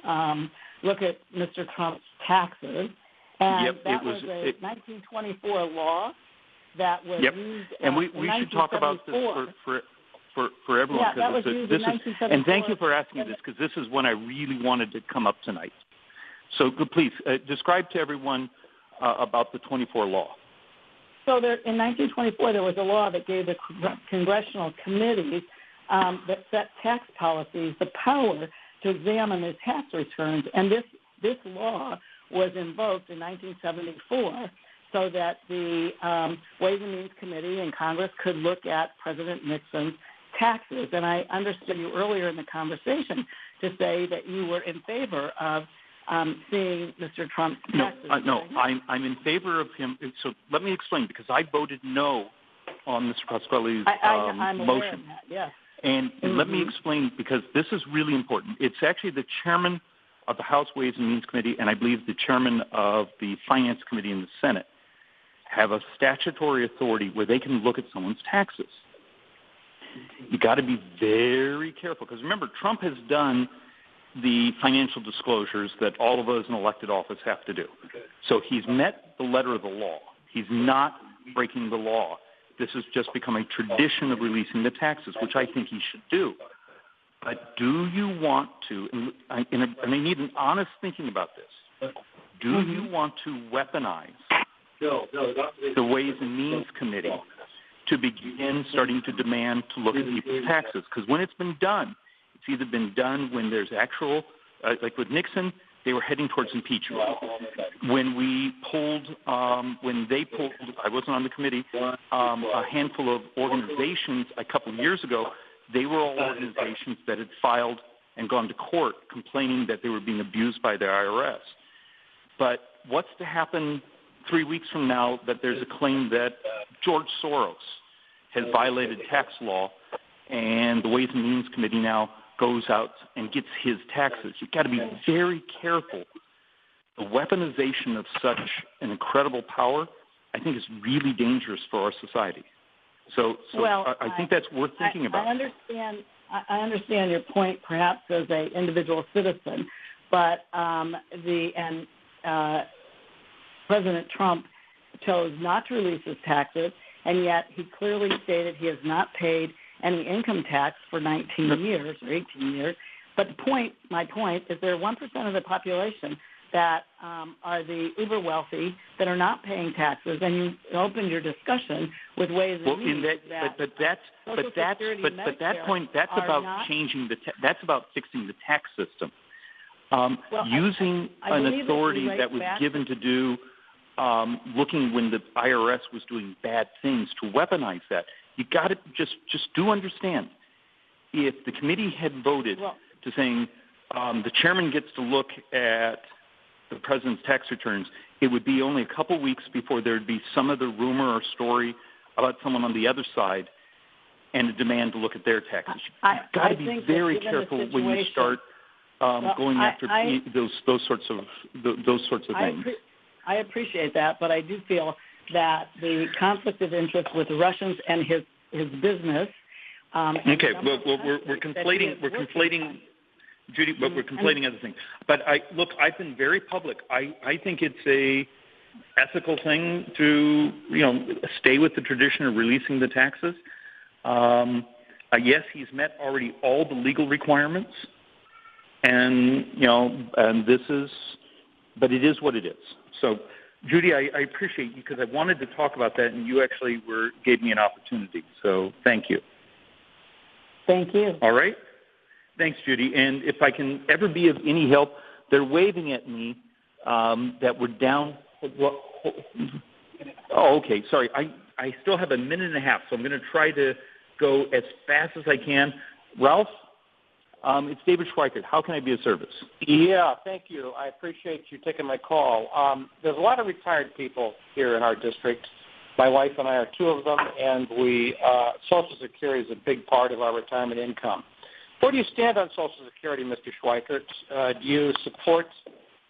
look at Mr. Trump's taxes. And that was a 1924 law that was used... And we should talk about this for everyone. Yeah, that was used in 1974. And thank you for asking this, because this is when I really wanted to come up tonight. So please, describe to everyone about the 24 law. So there, in 1924, there was a law that gave the congressional committees that set tax policies the power to examine the tax returns, and this law was invoked in 1974 so that the Ways and Means Committee in Congress could look at President Nixon's taxes. And I understood you earlier in the conversation to say that you were in favor of seeing Mr. Trump's taxes. No, I'm in favor of him. So let me explain, because I voted no on Mr. Pasquale's I'm motion. aware of that, yes. And let me explain, because this is really important. It's actually the chairman of the House Ways and Means Committee, and I believe the chairman of the Finance Committee in the Senate have a statutory authority where they can look at someone's taxes. You got to be very careful, because remember, Trump has done the financial disclosures that all of us in elected office have to do. So he's met the letter of the law. He's not breaking the law. This has just become a tradition of releasing the taxes, which I think he should do. But do you want to, and I need an honest thinking about this, do you want to weaponize the Ways and Means Committee to begin starting to demand to look at people's taxes? Because when it's been done, it's either been done when there's actual, like with Nixon, they were heading towards impeachment. When we pulled, when they pulled, I wasn't on the committee, a handful of organizations a couple of years ago, they were all organizations that had filed and gone to court complaining that they were being abused by the IRS. But what's to happen 3 weeks from now that there's a claim that George Soros has violated tax law, and the Ways and Means Committee now goes out and gets his taxes? You've got to be very careful. The weaponization of such an incredible power, I think, is really dangerous for our society. So I think that's worth thinking about. I understand your point, perhaps as an individual citizen, but President Trump chose not to release his taxes, and yet he clearly stated he has not paid any income tax for 19 years or 18 years. But my point is there are 1% of the population that are the uber wealthy that are not paying taxes, and you opened your discussion with Ways and Means. But that point, that's about changing that's about fixing the tax system. Using an authority that was given to do looking when the IRS was doing bad things to weaponize that. You got to just do understand. If the committee had voted to saying the chairman gets to look at the president's tax returns, it would be only a couple weeks before there would be some other rumor or story about someone on the other side and a demand to look at their taxes. You've got to be very careful when you start going after those sorts of things. I appreciate that, but I do feel that the conflict of interest with the Russians and his business. Okay, well, we're conflating, Judy, but we're conflating other things. But I've been very public. I think it's a ethical thing to stay with the tradition of releasing the taxes. Yes, he's met already all the legal requirements, and this is, but it is what it is. So, Judy, I appreciate you because I wanted to talk about that, and you actually gave me an opportunity. So, thank you. Thank you. All right. Thanks, Judy. And if I can ever be of any help, they're waving at me that we're down. Oh, okay. Sorry. I still have a minute and a half, so I'm going to try to go as fast as I can. Ralph, it's David Schweikert. How can I be of service? Yeah, thank you. I appreciate you taking my call. There's a lot of retired people here in our district. My wife and I are two of them, and Social Security is a big part of our retirement income. Where do you stand on Social Security, Mr. Schweikert? Do you support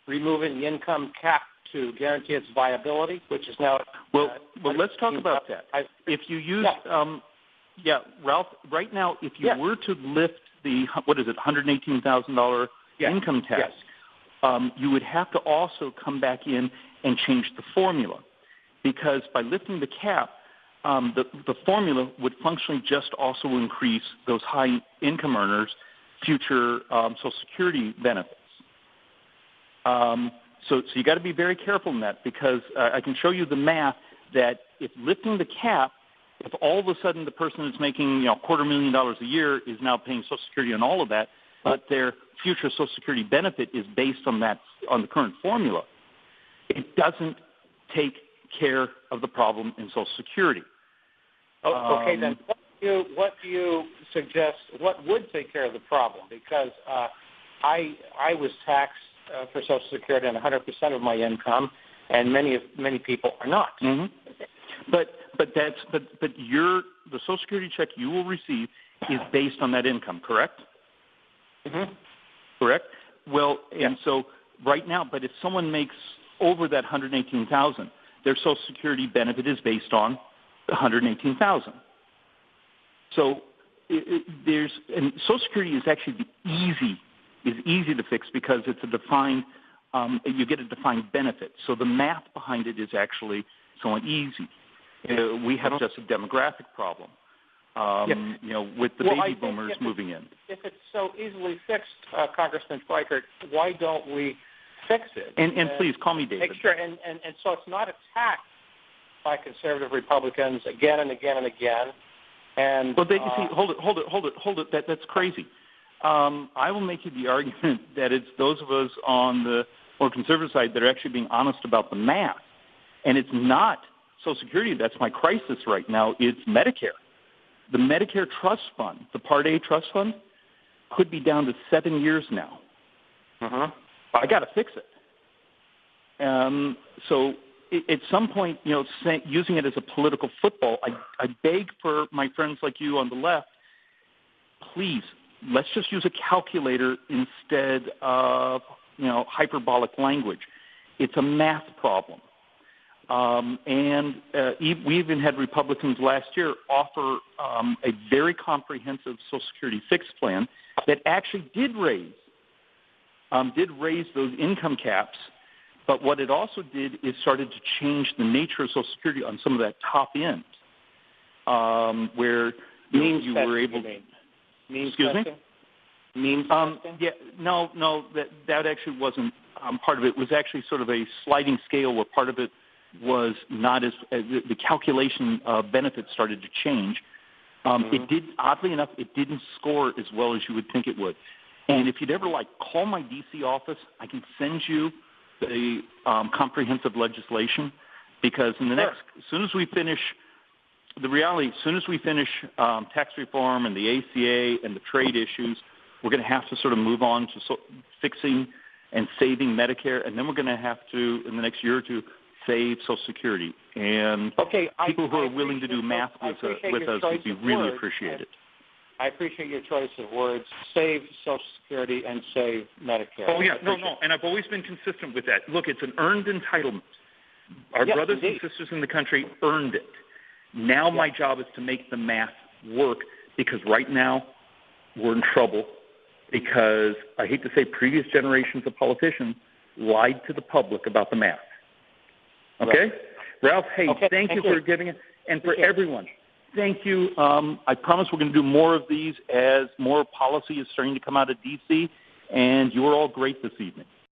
removing the income cap to guarantee its viability, which is now... Well, let's talk about that. If you use... Ralph, right now, if you were to lift the, $118,000 income tax, you would have to also come back in and change the formula. Because by lifting the cap, the formula would functionally just also increase those high income earners' future Social Security benefits. So you got to be very careful in that because I can show you the math that if lifting the cap, if all of a sudden the person that's making $250,000 a year is now paying Social Security on all of that, but their future Social Security benefit is based on that, on the current formula, it doesn't take care of the problem in Social Security. Okay, then what do you suggest? What would take care of the problem? Because I was taxed for Social Security on 100% of my income, and many people are not. Mm-hmm. But the Social Security check you will receive is based on that income, correct? Mm-hmm. Correct. Well, and so right now, but if someone makes over that $118,000, their Social Security benefit is based on the $118,000. So and Social Security is actually easy to fix because it's a defined. You get a defined benefit. So the math behind it is actually somewhat easy. We have just a demographic problem. With the baby boomers moving in. If it's so easily fixed, Congressman Schweikert, why don't we fix it? And please call me David. Make sure, and so it's not attacked by conservative Republicans again and again and again. And well, they see, hold it. That's crazy. I will make you the argument that it's those of us on the more conservative side that are actually being honest about the math, and it's not Social Security that's my crisis right now. It's Medicare. The Medicare Trust Fund, the Part A Trust Fund, could be down to 7 years now. Uh-huh. I got to fix it. So at some point, using it as a political football, I beg for my friends like you on the left, please, let's just use a calculator instead of hyperbolic language. It's a math problem. We even had Republicans last year offer a very comprehensive Social Security fixed plan that actually did raise those income caps. But what it also did is started to change the nature of Social Security on some of that top end, where you were able to. Excuse me? Means testing? That actually wasn't part of it. It was actually sort of a sliding scale where part of it was not as the calculation of benefits started to change. It did, oddly enough, it didn't score as well as you would think it would. And if you'd ever call my D.C. office, I can send you the comprehensive legislation because in the next, as soon as we finish tax reform and the ACA and the trade issues, we're going to have to sort of move on to fixing and saving Medicare, and then we're going to have to, in the next year or two, save Social Security. And people who are willing to do math with us would be really appreciated. I appreciate your choice of words. Save Social Security and save Medicare. Oh, yeah. No. And I've always been consistent with that. Look, it's an earned entitlement. Our brothers and sisters in the country earned it. Now my job is to make the math work because right now we're in trouble because I hate to say previous generations of politicians lied to the public about the math. Okay? Right. Ralph, hey, thank you for giving it. And for everyone, thank you. I promise we're going to do more of these as more policy is starting to come out of D.C., and you were all great this evening.